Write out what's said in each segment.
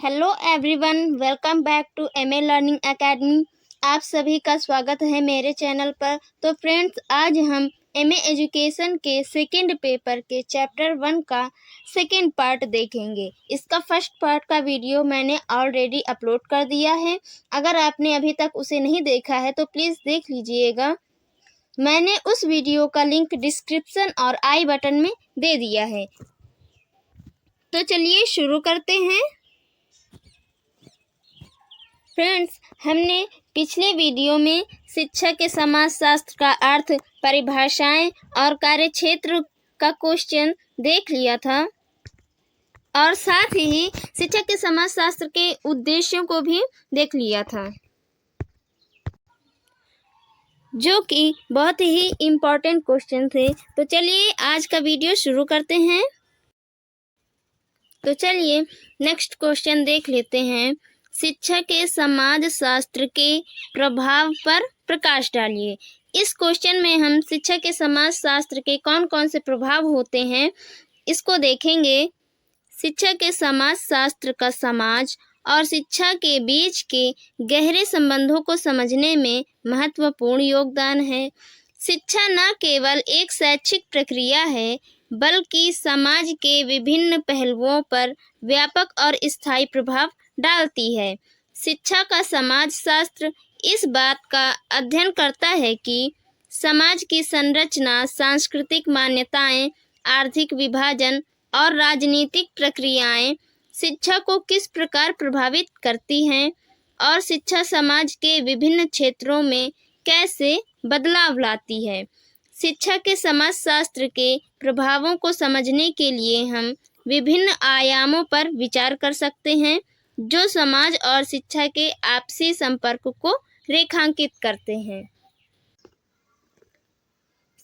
Hello everyone, welcome back to MA learning academy. आप सभी का स्वागत है मेरे चैनल पर। तो फ्रेंड्स, आज हम एमए एजुकेशन के सेकंड पेपर के चैप्टर 1 का सेकंड पार्ट देखेंगे। इसका फर्स्ट पार्ट का वीडियो मैंने ऑलरेडी अपलोड कर दिया है। अगर आपने अभी तक उसे नहीं देखा है तो प्लीज़ देख लीजिएगा। मैंने उस वीडियो का लिंक डिस्क्रिप्शन और आई बटन में दे दिया है। तो चलिए शुरू करते हैं। फ्रेंड्स, हमने पिछले वीडियो में शिक्षा के समाजशास्त्र का अर्थ, परिभाषाएं और कार्यक्षेत्र का क्वेश्चन देख लिया था और साथ ही शिक्षा के समाजशास्त्र के उद्देश्यों को भी देख लिया था, जो कि बहुत ही इम्पोर्टेंट क्वेश्चन थे। तो चलिए आज का वीडियो शुरू करते हैं। तो चलिए नेक्स्ट क्वेश्चन देख लेते हैं। शिक्षा के समाजशास्त्र के प्रभाव पर प्रकाश डालिए। इस क्वेश्चन में हम शिक्षा के समाजशास्त्र के कौन कौन से प्रभाव होते हैं इसको देखेंगे। शिक्षा के समाजशास्त्र का समाज और शिक्षा के बीच के गहरे संबंधों को समझने में महत्वपूर्ण योगदान है। शिक्षा न केवल एक शैक्षिक प्रक्रिया है, बल्कि समाज के विभिन्न पहलुओं पर व्यापक और स्थायी प्रभाव डालती है। शिक्षा का समाजशास्त्र इस बात का अध्ययन करता है कि समाज की संरचना, सांस्कृतिक मान्यताएं, आर्थिक विभाजन और राजनीतिक प्रक्रियाएं शिक्षा को किस प्रकार प्रभावित करती हैं और शिक्षा समाज के विभिन्न क्षेत्रों में कैसे बदलाव लाती है। शिक्षा के समाजशास्त्र के प्रभावों को समझने के लिए हम विभिन्न आयामों पर विचार कर सकते हैं, जो समाज और शिक्षा के आपसी संपर्क को रेखांकित करते हैं।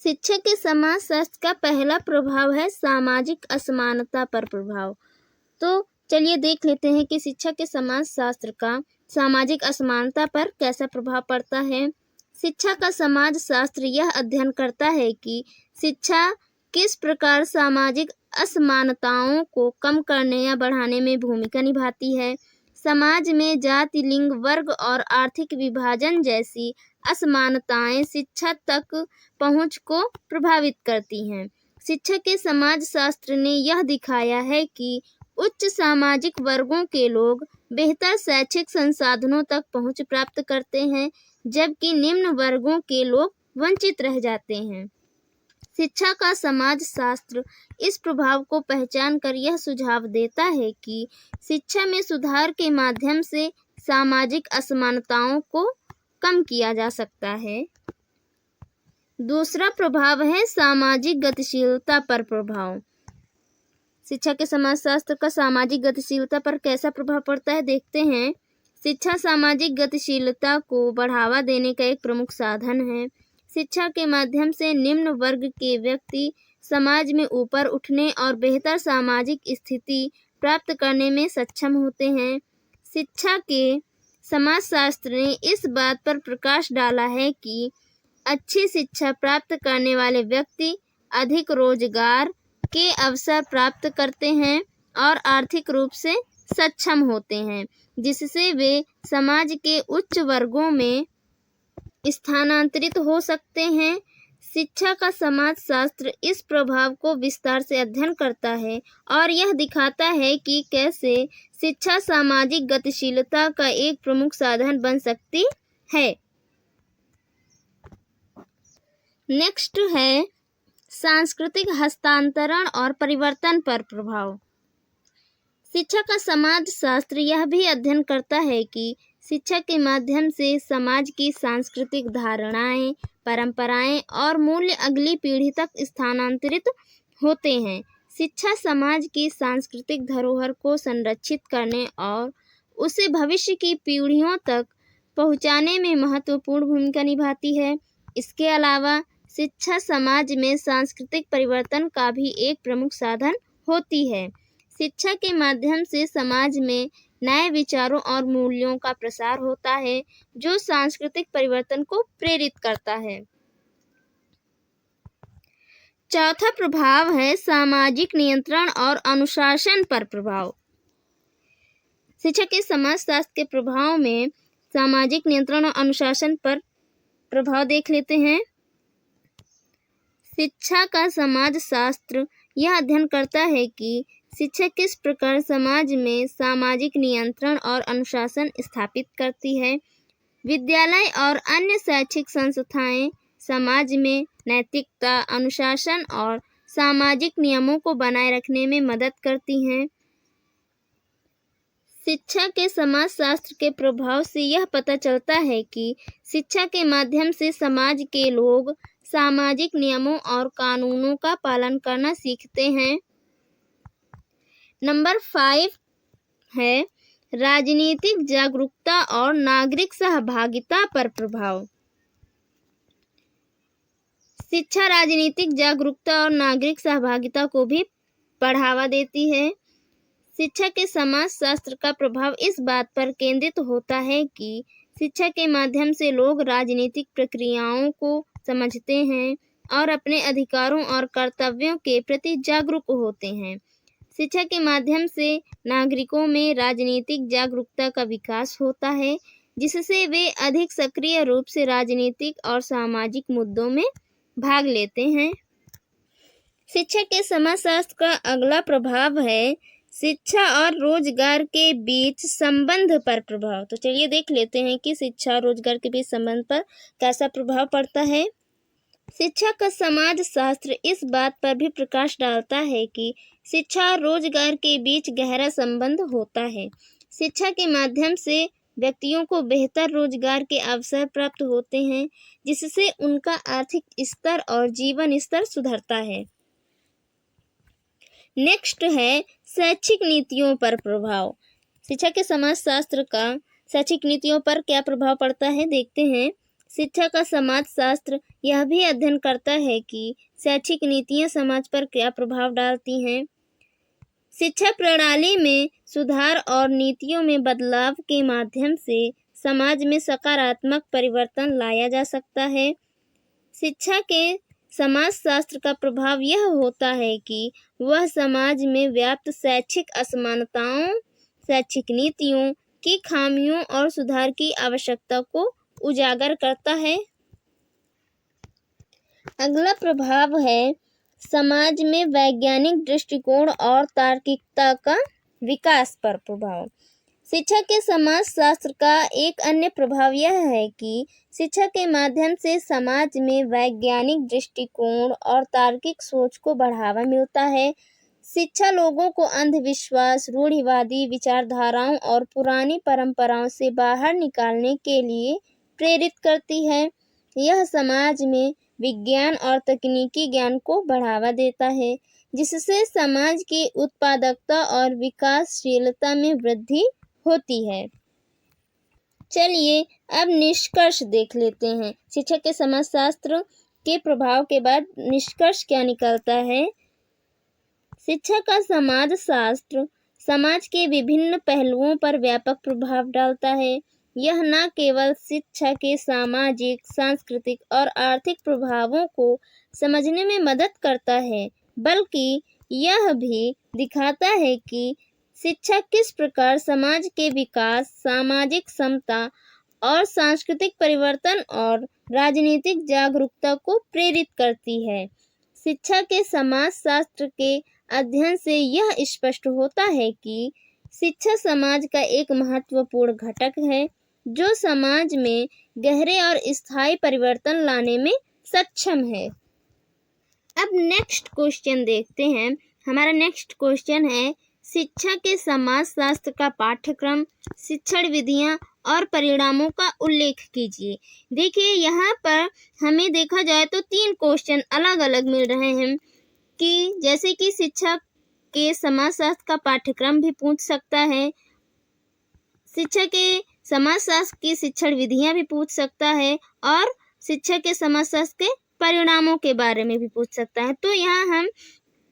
शिक्षा के समाजशास्त्र का पहला प्रभाव है सामाजिक असमानता पर प्रभाव। तो चलिए देख लेते हैं कि शिक्षा के समाजशास्त्र का सामाजिक असमानता पर कैसा प्रभाव पड़ता है। शिक्षा का समाजशास्त्र यह अध्ययन करता है कि शिक्षा किस प्रकार सामाजिक असमानताओं को कम करने या बढ़ाने में भूमिका निभाती है। समाज में जाति, लिंग, वर्ग और आर्थिक विभाजन जैसी असमानताएं शिक्षा तक पहुंच को प्रभावित करती हैं। शिक्षा के समाजशास्त्र ने यह दिखाया है कि उच्च सामाजिक वर्गों के लोग बेहतर शैक्षिक संसाधनों तक पहुंच प्राप्त करते हैं, जबकि निम्न वर्गों के लोग वंचित रह जाते हैं। शिक्षा का समाजशास्त्र इस प्रभाव को पहचान कर यह सुझाव देता है कि शिक्षा में सुधार के माध्यम से सामाजिक असमानताओं को कम किया जा सकता है। दूसरा प्रभाव है सामाजिक गतिशीलता पर प्रभाव। शिक्षा के समाजशास्त्र का सामाजिक गतिशीलता पर कैसा प्रभाव पड़ता है, देखते हैं। शिक्षा सामाजिक गतिशीलता को बढ़ावा देने का एक प्रमुख साधन है। शिक्षा के माध्यम से निम्न वर्ग के व्यक्ति समाज में ऊपर उठने और बेहतर सामाजिक स्थिति प्राप्त करने में सक्षम होते हैं। शिक्षा के समाजशास्त्र ने इस बात पर प्रकाश डाला है कि अच्छी शिक्षा प्राप्त करने वाले व्यक्ति अधिक रोजगार के अवसर प्राप्त करते हैं और आर्थिक रूप से सक्षम होते हैं, जिससे वे समाज के उच्च वर्गों में स्थानांतरित हो सकते हैं। शिक्षा का समाजशास्त्र इस प्रभाव को विस्तार से अध्ययन करता है और यह दिखाता है कि कैसे शिक्षा सामाजिक गतिशीलता का एक प्रमुख साधन बन सकती है। नेक्स्ट है सांस्कृतिक हस्तांतरण और परिवर्तन पर प्रभाव। शिक्षा का समाजशास्त्र यह भी अध्ययन करता है कि शिक्षा के माध्यम से समाज की सांस्कृतिक धारणाएं, परंपराएं और मूल्य अगली पीढ़ी तक स्थानांतरित होते हैं। शिक्षा समाज की सांस्कृतिक धरोहर को संरक्षित करने और उसे भविष्य की पीढ़ियों तक पहुंचाने में महत्वपूर्ण भूमिका निभाती है। इसके अलावा शिक्षा समाज में सांस्कृतिक परिवर्तन का भी एक प्रमुख साधन होती है। शिक्षा के माध्यम से समाज में नए विचारों और मूल्यों का प्रसार होता है, जो सांस्कृतिक परिवर्तन को प्रेरित करता है। चौथा प्रभाव है सामाजिक नियंत्रण और अनुशासन पर प्रभाव। शिक्षा के समाजशास्त्र के प्रभाव में सामाजिक नियंत्रण और अनुशासन पर प्रभाव देख लेते हैं। शिक्षा का समाजशास्त्र यह अध्ययन करता है कि शिक्षा किस प्रकार समाज में सामाजिक नियंत्रण और अनुशासन स्थापित करती है। विद्यालय और अन्य शैक्षिक संस्थाएं समाज में नैतिकता, अनुशासन और सामाजिक नियमों को बनाए रखने में मदद करती हैं। शिक्षा के समाजशास्त्र के प्रभाव से यह पता चलता है कि शिक्षा के माध्यम से समाज के लोग सामाजिक नियमों और कानूनों का पालन करना सीखते हैं। नंबर 5 है राजनीतिक जागरूकता और नागरिक सहभागिता पर प्रभाव। शिक्षा राजनीतिक जागरूकता और नागरिक सहभागिता को भी बढ़ावा देती है। शिक्षा के समाजशास्त्र का प्रभाव इस बात पर केंद्रित होता है कि शिक्षा के माध्यम से लोग राजनीतिक प्रक्रियाओं को समझते हैं और अपने अधिकारों और कर्तव्यों के प्रति जागरूक होते हैं। शिक्षा के माध्यम से नागरिकों में राजनीतिक जागरूकता का विकास होता है, जिससे वे अधिक सक्रिय रूप से राजनीतिक और सामाजिक मुद्दों में भाग लेते हैं। शिक्षा के समाजशास्त्र का अगला प्रभाव है शिक्षा और रोजगार के बीच संबंध पर प्रभाव। तो चलिए देख लेते हैं कि शिक्षा और रोजगार के बीच संबंध पर कैसा प्रभाव पड़ता है। शिक्षा का समाजशास्त्र इस बात पर भी प्रकाश डालता है कि शिक्षा और रोजगार के बीच गहरा संबंध होता है। शिक्षा के माध्यम से व्यक्तियों को बेहतर रोजगार के अवसर प्राप्त होते हैं, जिससे उनका आर्थिक स्तर और जीवन स्तर सुधरता है। नेक्स्ट है शैक्षिक नीतियों पर प्रभाव। शिक्षा के समाजशास्त्र का शैक्षिक नीतियों पर क्या प्रभाव पड़ता है, देखते हैं। शिक्षा का समाजशास्त्र यह भी अध्ययन करता है कि शैक्षिक नीतियां समाज पर क्या प्रभाव डालती हैं। शिक्षा प्रणाली में सुधार और नीतियों में बदलाव के माध्यम से समाज में सकारात्मक परिवर्तन लाया जा सकता है। शिक्षा के समाजशास्त्र का प्रभाव यह होता है कि वह समाज में व्याप्त शैक्षिक असमानताओं, शैक्षिक नीतियों की खामियों और सुधार की आवश्यकता को उजागर करता है। अगला प्रभाव है समाज में वैज्ञानिक दृष्टिकोण और तार्किकता का विकास पर प्रभाव। शिक्षा के समाजशास्त्र का एक अन्य प्रभाव यह है कि शिक्षा के माध्यम से समाज में वैज्ञानिक दृष्टिकोण और तार्किक सोच को बढ़ावा मिलता है। शिक्षा लोगों को अंधविश्वास, रूढ़िवादी विचारधाराओं और पुरानी परंपराओं से बाहर निकालने के लिए प्रेरित करती है। यह समाज में विज्ञान और तकनीकी ज्ञान को बढ़ावा देता है, जिससे समाज की उत्पादकता और विकासशीलता में वृद्धि होती है। चलिए अब निष्कर्ष देख लेते हैं। शिक्षा के समाजशास्त्र के प्रभाव के बाद निष्कर्ष क्या निकलता है। शिक्षा का समाजशास्त्र समाज के विभिन्न पहलुओं पर व्यापक प्रभाव डालता है। यह न केवल शिक्षा के सामाजिक, सांस्कृतिक और आर्थिक प्रभावों को समझने में मदद करता है, बल्कि यह भी दिखाता है कि शिक्षा किस प्रकार समाज के विकास, सामाजिक समता और सांस्कृतिक परिवर्तन और राजनीतिक जागरूकता को प्रेरित करती है। शिक्षा के समाजशास्त्र के अध्ययन से यह स्पष्ट होता है कि शिक्षा समाज का एक महत्वपूर्ण घटक है, जो समाज में गहरे और स्थायी परिवर्तन लाने में सक्षम है। अब नेक्स्ट क्वेश्चन देखते हैं। हमारा नेक्स्ट क्वेश्चन है शिक्षा के समाजशास्त्र का पाठ्यक्रम, शिक्षण विधियां और परिणामों का उल्लेख कीजिए। देखिए यहाँ पर हमें देखा जाए तो 3 क्वेश्चन अलग अलग मिल रहे हैं कि जैसे कि शिक्षा के समाजशास्त्र का पाठ्यक्रम भी पूछ सकता है, शिक्षा के समाजशास्त्र की शिक्षण विधियां भी पूछ सकता है और शिक्षा के समाजशास्त्र के परिणामों के बारे में भी पूछ सकता है। तो यहाँ हम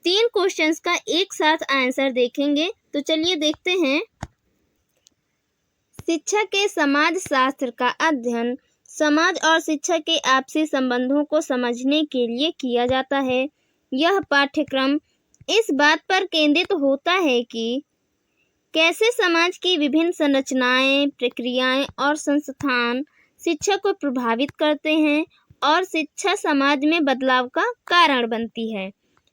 3 क्वेश्चंस का एक साथ आंसर देखेंगे। तो चलिए देखते हैं। शिक्षा के समाजशास्त्र का अध्ययन समाज और शिक्षा के आपसी संबंधों को समझने के लिए किया जाता है। यह पाठ्यक्रम इस बात पर केंद्रित होता है कि कैसे समाज की विभिन्न संरचनाएं, प्रक्रियाएं और संस्थान शिक्षा को प्रभावित करते हैं और शिक्षा समाज में बदलाव का कारण बनती है।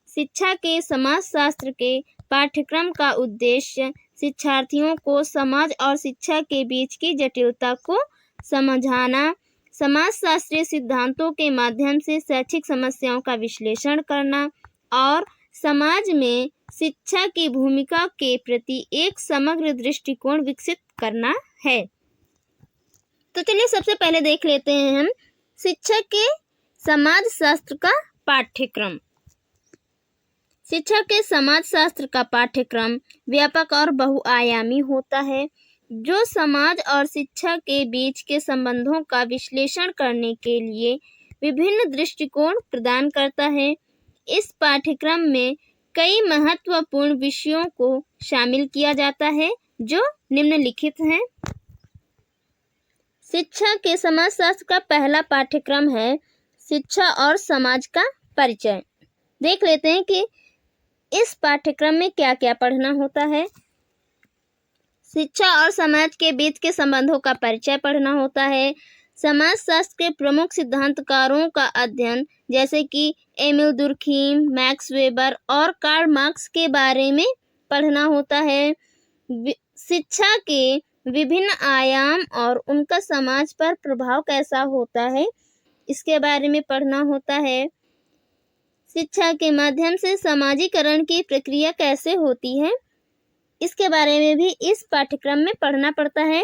शिक्षा के समाजशास्त्र के पाठ्यक्रम का उद्देश्य शिक्षार्थियों को समाज और शिक्षा के बीच की जटिलता को समझाना, समाजशास्त्रीय सिद्धांतों के माध्यम से शैक्षिक समस्याओं का विश्लेषण करना और समाज में शिक्षा की भूमिका के प्रति एक समग्र दृष्टिकोण विकसित करना है। तो चलिए सबसे पहले देख लेते हैं हम शिक्षा के समाजशास्त्र का पाठ्यक्रम। शिक्षा के समाजशास्त्र का पाठ्यक्रम व्यापक और बहुआयामी होता है, जो समाज और शिक्षा के बीच के संबंधों का विश्लेषण करने के लिए विभिन्न दृष्टिकोण प्रदान करता है। इस पाठ्यक्रम में कई महत्वपूर्ण विषयों को शामिल किया जाता है, जो निम्नलिखित हैं। शिक्षा के समाजशास्त्र का पहला पाठ्यक्रम है शिक्षा और समाज का परिचय। देख लेते हैं कि इस पाठ्यक्रम में क्या क्या पढ़ना होता है। शिक्षा और समाज के बीच के संबंधों का परिचय पढ़ना होता है। समाजशास्त्र के प्रमुख सिद्धांतकारों का अध्ययन, जैसे कि एमिल दुर्खीम, मैक्स वेबर और कार्ल मार्क्स के बारे में पढ़ना होता है। शिक्षा के विभिन्न आयाम और उनका समाज पर प्रभाव कैसा होता है, इसके बारे में पढ़ना होता है। शिक्षा के माध्यम से समाजीकरण की प्रक्रिया कैसे होती है, इसके बारे में भी इस पाठ्यक्रम में पढ़ना पड़ता है।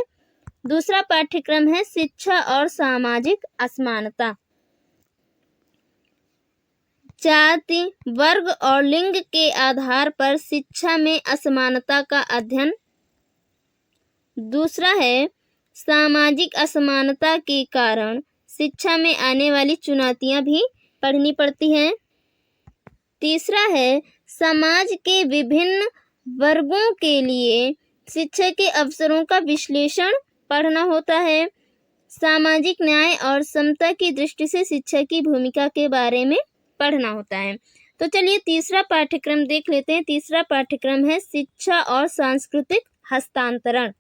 दूसरा पाठ्यक्रम है शिक्षा और सामाजिक असमानता। जाति, वर्ग और लिंग के आधार पर शिक्षा में असमानता का अध्ययन। दूसरा है सामाजिक असमानता के कारण शिक्षा में आने वाली चुनौतियां भी पढ़नी पड़ती हैं। तीसरा है समाज के विभिन्न वर्गों के लिए शिक्षा के अवसरों का विश्लेषण पढ़ना होता है। सामाजिक न्याय और समता की दृष्टि से शिक्षा की भूमिका के बारे में पढ़ना होता है। तो चलिए तीसरा पाठ्यक्रम देख लेते हैं। तीसरा पाठ्यक्रम है शिक्षा और सांस्कृतिक हस्तांतरण।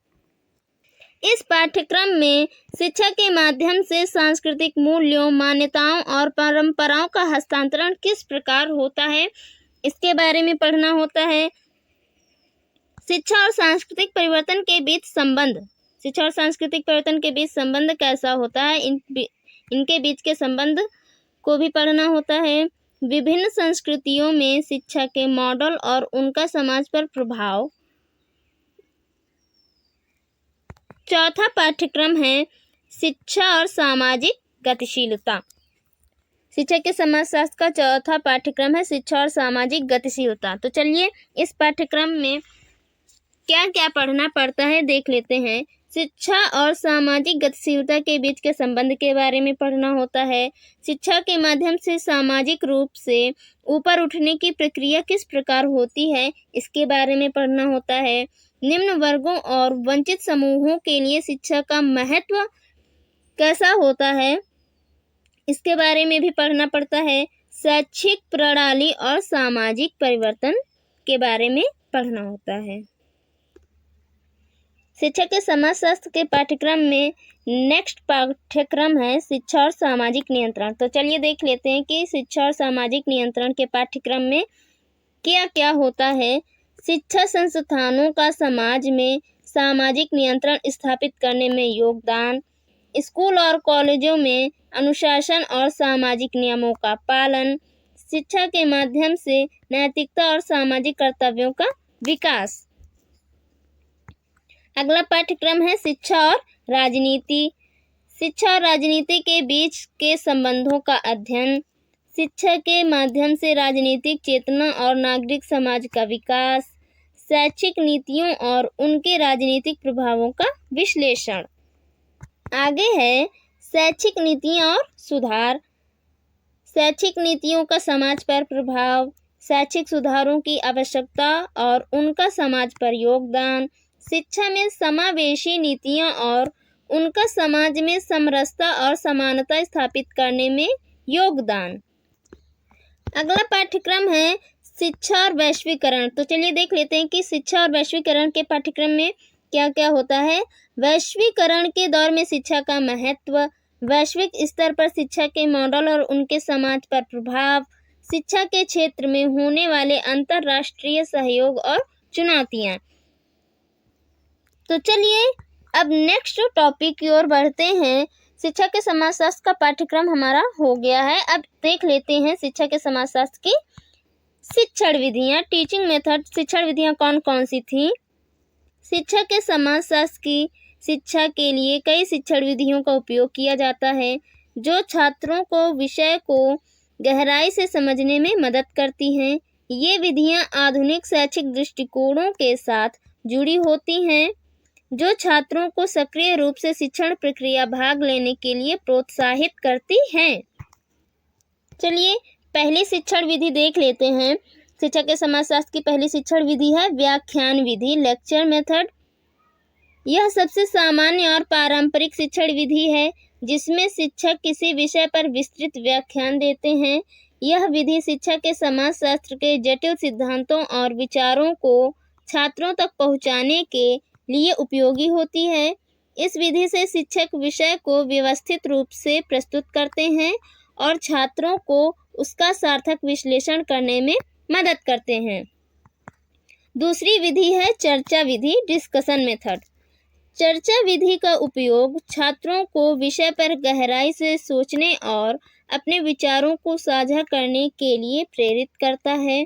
इस पाठ्यक्रम में शिक्षा के माध्यम से सांस्कृतिक मूल्यों, मान्यताओं और परंपराओं का हस्तांतरण किस प्रकार होता है, इसके बारे में पढ़ना होता है। शिक्षा और सांस्कृतिक परिवर्तन के बीच संबंध, शिक्षा और सांस्कृतिक परिवर्तन के बीच संबंध कैसा होता है, इनके बीच के संबंध को भी पढ़ना होता है। विभिन्न संस्कृतियों में शिक्षा के मॉडल और उनका समाज पर प्रभाव। चौथा पाठ्यक्रम है शिक्षा और सामाजिक गतिशीलता। शिक्षा के समाजशास्त्र का चौथा पाठ्यक्रम है शिक्षा और सामाजिक गतिशीलता। तो चलिए इस पाठ्यक्रम में क्या क्या पढ़ना पड़ता है देख लेते हैं। शिक्षा और सामाजिक गतिशीलता के बीच के संबंध के बारे में पढ़ना होता है। शिक्षा के माध्यम से सामाजिक रूप से ऊपर उठने की प्रक्रिया किस प्रकार होती है, इसके बारे में पढ़ना होता है। निम्न वर्गों और वंचित समूहों के लिए शिक्षा का महत्व कैसा होता है, इसके बारे में भी पढ़ना पड़ता है। शैक्षिक प्रणाली और सामाजिक परिवर्तन के बारे में पढ़ना होता है। शिक्षा के समाजशास्त्र के पाठ्यक्रम में नेक्स्ट पाठ्यक्रम है शिक्षा और सामाजिक नियंत्रण। तो चलिए देख लेते हैं कि शिक्षा और सामाजिक नियंत्रण के पाठ्यक्रम में क्या क्या होता है। शिक्षा संस्थानों का समाज में सामाजिक नियंत्रण स्थापित करने में योगदान। स्कूल और कॉलेजों में अनुशासन और सामाजिक नियमों का पालन। शिक्षा के माध्यम से नैतिकता और सामाजिक कर्तव्यों का विकास। अगला पाठ्यक्रम है शिक्षा और राजनीति। शिक्षा और राजनीति के बीच के संबंधों का अध्ययन। शिक्षा के माध्यम से राजनीतिक चेतना और नागरिक समाज का विकास। शैक्षिक नीतियों और उनके राजनीतिक प्रभावों का विश्लेषण। आगे है शैक्षिक नीतियाँ और सुधार। शैक्षिक नीतियों का समाज पर प्रभाव। शैक्षिक सुधारों की आवश्यकता और उनका समाज पर योगदान। शिक्षा में समावेशी नीतियाँ और उनका समाज में समरसता और समानता स्थापित करने में योगदान। अगला पाठ्यक्रम है शिक्षा और वैश्वीकरण। तो चलिए देख लेते हैं कि शिक्षा और वैश्वीकरण के पाठ्यक्रम में क्या क्या होता है। वैश्वीकरण के दौर में शिक्षा का महत्व, वैश्विक स्तर पर शिक्षा के मॉडल और उनके समाज पर प्रभाव, शिक्षा के क्षेत्र में होने वाले अंतर्राष्ट्रीय सहयोग और चुनौतियाँ। तो चलिए अब नेक्स्ट टॉपिक की ओर बढ़ते हैं। शिक्षा के समाजशास्त्र का पाठ्यक्रम हमारा हो गया है। अब देख लेते हैं शिक्षा के समाजशास्त्र की शिक्षण विधियाँ, टीचिंग मेथड। शिक्षण विधियाँ कौन कौन सी थी। शिक्षा के समाजशास्त्र की शिक्षा के लिए कई शिक्षण विधियों का उपयोग किया जाता है जो छात्रों को विषय को गहराई से समझने में मदद करती हैं। ये विधियाँ आधुनिक शैक्षिक दृष्टिकोणों के साथ जुड़ी होती हैं जो छात्रों को सक्रिय रूप से शिक्षण प्रक्रिया भाग लेने के लिए प्रोत्साहित करती हैं। चलिए पहली शिक्षण विधि देख लेते हैं। शिक्षा के समाजशास्त्र की पहली शिक्षण विधि है व्याख्यान विधि, लेक्चर मेथड। यह सबसे सामान्य और पारंपरिक शिक्षण विधि है जिसमें शिक्षक किसी विषय पर विस्तृत व्याख्यान देते हैं। यह विधि शिक्षा के समाजशास्त्र के जटिल सिद्धांतों और विचारों को छात्रों तक पहुंचाने के लिए उपयोगी होती है। इस विधि से शिक्षक विषय को व्यवस्थित रूप से प्रस्तुत करते हैं और छात्रों को उसका सार्थक विश्लेषण करने में मदद करते हैं। दूसरी विधि है चर्चा विधि, डिस्कशन मेथड। चर्चा विधि का उपयोग छात्रों को विषय पर गहराई से सोचने और अपने विचारों को साझा करने के लिए प्रेरित करता है।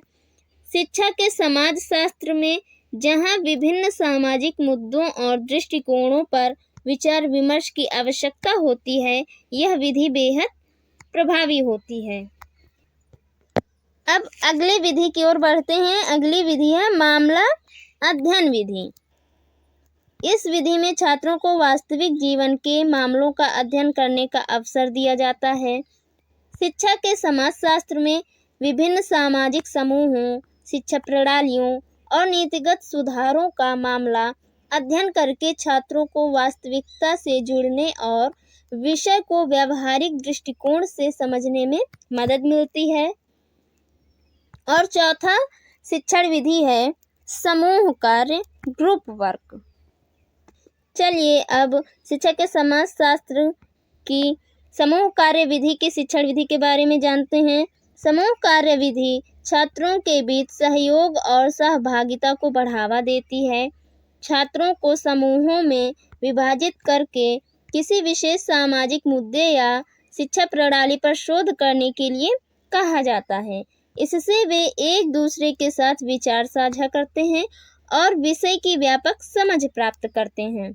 शिक्षा के समाजशास्त्र में जहां विभिन्न सामाजिक मुद्दों और दृष्टिकोणों पर विचार विमर्श की आवश्यकता होती है, यह विधि बेहद प्रभावी होती है। अब अगली विधि की ओर बढ़ते हैं। अगली विधि है मामला अध्ययन विधि। इस विधि में छात्रों को वास्तविक जीवन के मामलों का अध्ययन करने का अवसर दिया जाता है। शिक्षा के समाजशास्त्र में विभिन्न सामाजिक समूहों, शिक्षा प्रणालियों और नीतिगत सुधारों का मामला अध्ययन करके छात्रों को वास्तविकता से जुड़ने और विषय को व्यावहारिक दृष्टिकोण से समझने में मदद मिलती है। और चौथा शिक्षण विधि है समूह कार्य, ग्रुप वर्क। चलिए अब शिक्षा के समाजशास्त्र की समूह कार्य विधि की शिक्षण विधि के बारे में जानते हैं। समूह कार्य विधि छात्रों के बीच सहयोग और सहभागिता को बढ़ावा देती है। छात्रों को समूहों में विभाजित करके किसी विशेष सामाजिक मुद्दे या शिक्षा प्रणाली पर शोध करने के लिए कहा जाता है। इससे वे एक दूसरे के साथ विचार साझा करते हैं और विषय की व्यापक समझ प्राप्त करते हैं।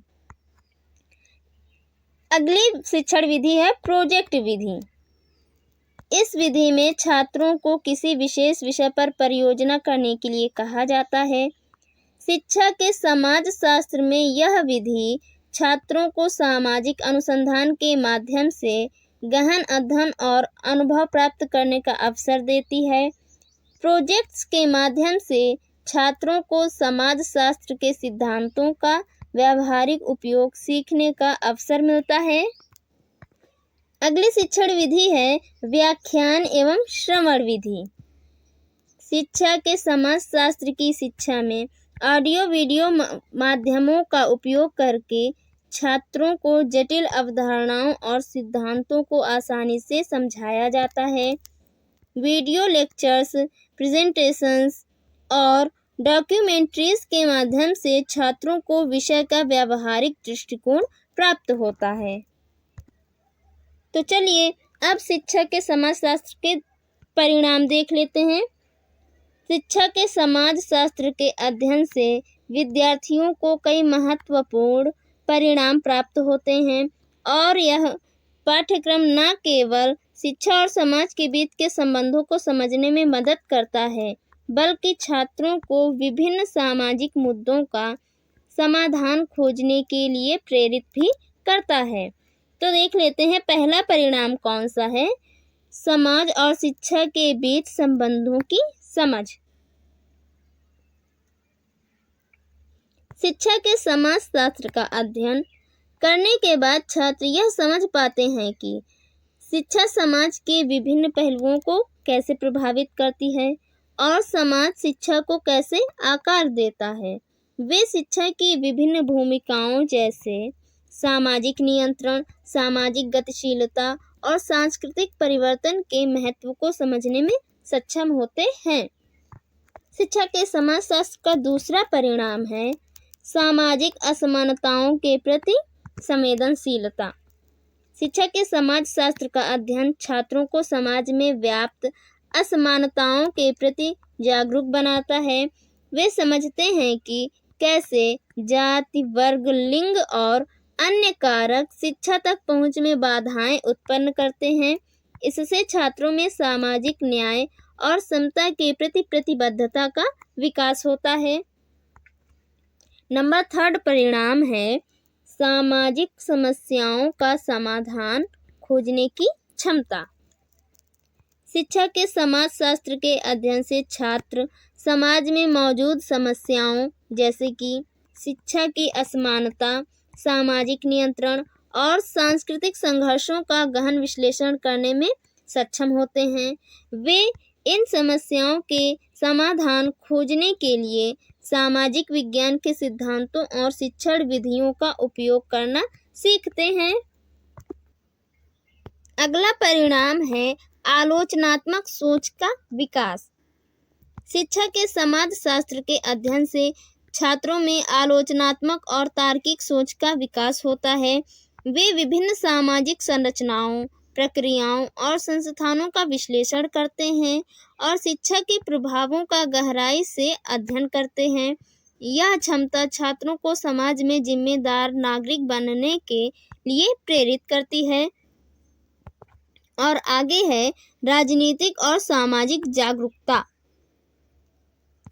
अगली शिक्षण विधि है प्रोजेक्ट विधि। इस विधि में छात्रों को किसी विशेष विषय पर परियोजना करने के लिए कहा जाता है। शिक्षा के समाजशास्त्र में यह विधि छात्रों को सामाजिक अनुसंधान के माध्यम से गहन अध्ययन और अनुभव प्राप्त करने का अवसर देती है। प्रोजेक्ट्स के माध्यम से छात्रों को समाजशास्त्र के सिद्धांतों का व्यावहारिक उपयोग सीखने का अवसर मिलता है। अगली शिक्षण विधि है व्याख्यान एवं श्रवण विधि। शिक्षा के समाजशास्त्र की शिक्षा में ऑडियो वीडियो माध्यमों का उपयोग करके छात्रों को जटिल अवधारणाओं और सिद्धांतों को आसानी से समझाया जाता है। वीडियो लेक्चर्स, प्रेजेंटेशंस और डॉक्यूमेंट्रीज के माध्यम से छात्रों को विषय का व्यावहारिक दृष्टिकोण प्राप्त होता है। तो चलिए अब शिक्षा के समाजशास्त्र के परिणाम देख लेते हैं। शिक्षा के समाजशास्त्र के अध्ययन से विद्यार्थियों को कई महत्वपूर्ण परिणाम प्राप्त होते हैं और यह पाठ्यक्रम न केवल शिक्षा और समाज के बीच के संबंधों को समझने में मदद करता है, बल्कि छात्रों को विभिन्न सामाजिक मुद्दों का समाधान खोजने के लिए प्रेरित भी करता है। तो देख लेते हैं पहला परिणाम कौन सा है। समाज और शिक्षा के बीच संबंधों की समझ। शिक्षा के समाजशास्त्र का अध्ययन करने के बाद छात्र यह समझ पाते हैं कि शिक्षा समाज के विभिन्न पहलुओं को कैसे प्रभावित करती है और समाज शिक्षा को कैसे आकार देता है। वे शिक्षा की विभिन्न भूमिकाओं जैसे सामाजिक नियंत्रण, सामाजिक गतिशीलता और सांस्कृतिक परिवर्तन के महत्व को समझने में सक्षम होते हैं। शिक्षा के समाजशास्त्र का दूसरा परिणाम है सामाजिक असमानताओं के प्रति संवेदनशीलता। शिक्षा के समाजशास्त्र का अध्ययन छात्रों को समाज में व्याप्त असमानताओं के प्रति जागरूक बनाता है। वे समझते हैं कि कैसे जाति, वर्ग, लिंग और अन्य कारक शिक्षा तक पहुंच में बाधाएं उत्पन्न करते हैं। इससे छात्रों में सामाजिक न्याय और समता के प्रति प्रतिबद्धता का विकास होता है। नंबर 3 परिणाम है सामाजिक समस्याओं का समाधान खोजने की क्षमता। शिक्षा के समाजशास्त्र के अध्ययन से छात्र समाज में मौजूद समस्याओं जैसे कि शिक्षा की असमानता, सामाजिक नियंत्रण और सांस्कृतिक संघर्षों का गहन विश्लेषण करने में सक्षम होते हैं। वे इन समस्याओं के समाधान खोजने के लिए सामाजिक विज्ञान के सिद्धांतों और शिक्षण विधियों का उपयोग करना सीखते हैं। अगला परिणाम है आलोचनात्मक सोच का विकास। शिक्षा के समाजशास्त्र के अध्ययन से छात्रों में आलोचनात्मक और तार्किक सोच का विकास होता है। वे विभिन्न सामाजिक संरचनाओं, प्रक्रियाओं और संस्थानों का विश्लेषण करते हैं और शिक्षा के प्रभावों का गहराई से अध्ययन करते हैं। यह क्षमता छात्रों को समाज में जिम्मेदार नागरिक बनने के लिए प्रेरित करती है। और आगे है राजनीतिक और सामाजिक जागरूकता।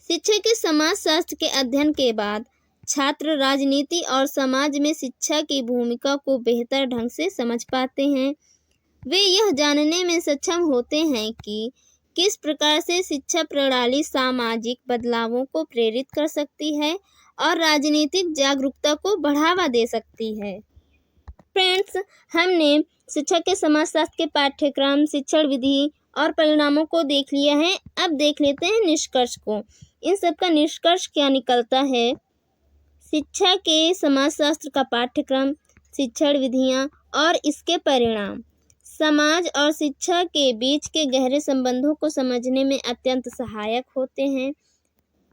शिक्षा के समाजशास्त्र के अध्ययन के बाद छात्र राजनीति और समाज में शिक्षा की भूमिका को बेहतर ढंग से समझ पाते हैं। वे यह जानने में सक्षम होते हैं कि किस प्रकार से शिक्षा प्रणाली सामाजिक बदलावों को प्रेरित कर सकती है और राजनीतिक जागरूकता को बढ़ावा दे सकती है। फ्रेंड्स, हमने शिक्षा के समाजशास्त्र के पाठ्यक्रम, शिक्षण विधि और परिणामों को देख लिया है। अब देख लेते हैं निष्कर्ष को। इन सब का निष्कर्ष क्या निकलता है? शिक्षा के समाजशास्त्र का पाठ्यक्रम, शिक्षण विधियाँ और इसके परिणाम समाज और शिक्षा के बीच के गहरे संबंधों को समझने में अत्यंत सहायक होते हैं।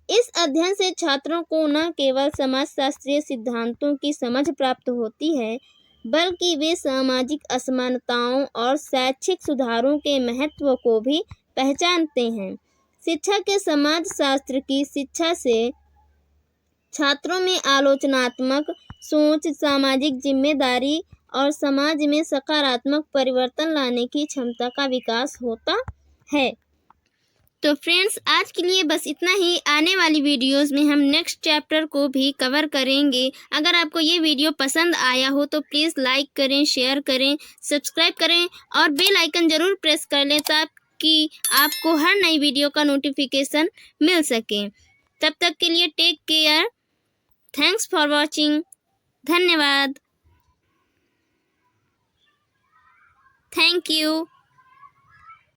इस अध्ययन से छात्रों को न केवल समाजशास्त्रीय सिद्धांतों की समझ प्राप्त होती है, बल्कि वे सामाजिक असमानताओं और शैक्षिक सुधारों के महत्व को भी पहचानते हैं। शिक्षा के समाजशास्त्र की शिक्षा से छात्रों में आलोचनात्मक सोच, सामाजिक जिम्मेदारी और समाज में सकारात्मक परिवर्तन लाने की क्षमता का विकास होता है। तो फ्रेंड्स, आज के लिए बस इतना ही। आने वाली वीडियोस में हम नेक्स्ट चैप्टर को भी कवर करेंगे। अगर आपको ये वीडियो पसंद आया हो तो प्लीज़ लाइक करें, शेयर करें, सब्सक्राइब करें और बेल आइकन ज़रूर प्रेस कर लें ताकि आपको हर नई वीडियो का नोटिफिकेशन मिल सके। तब तक के लिए take care. Thanks for watching. धन्यवाद। Thank you.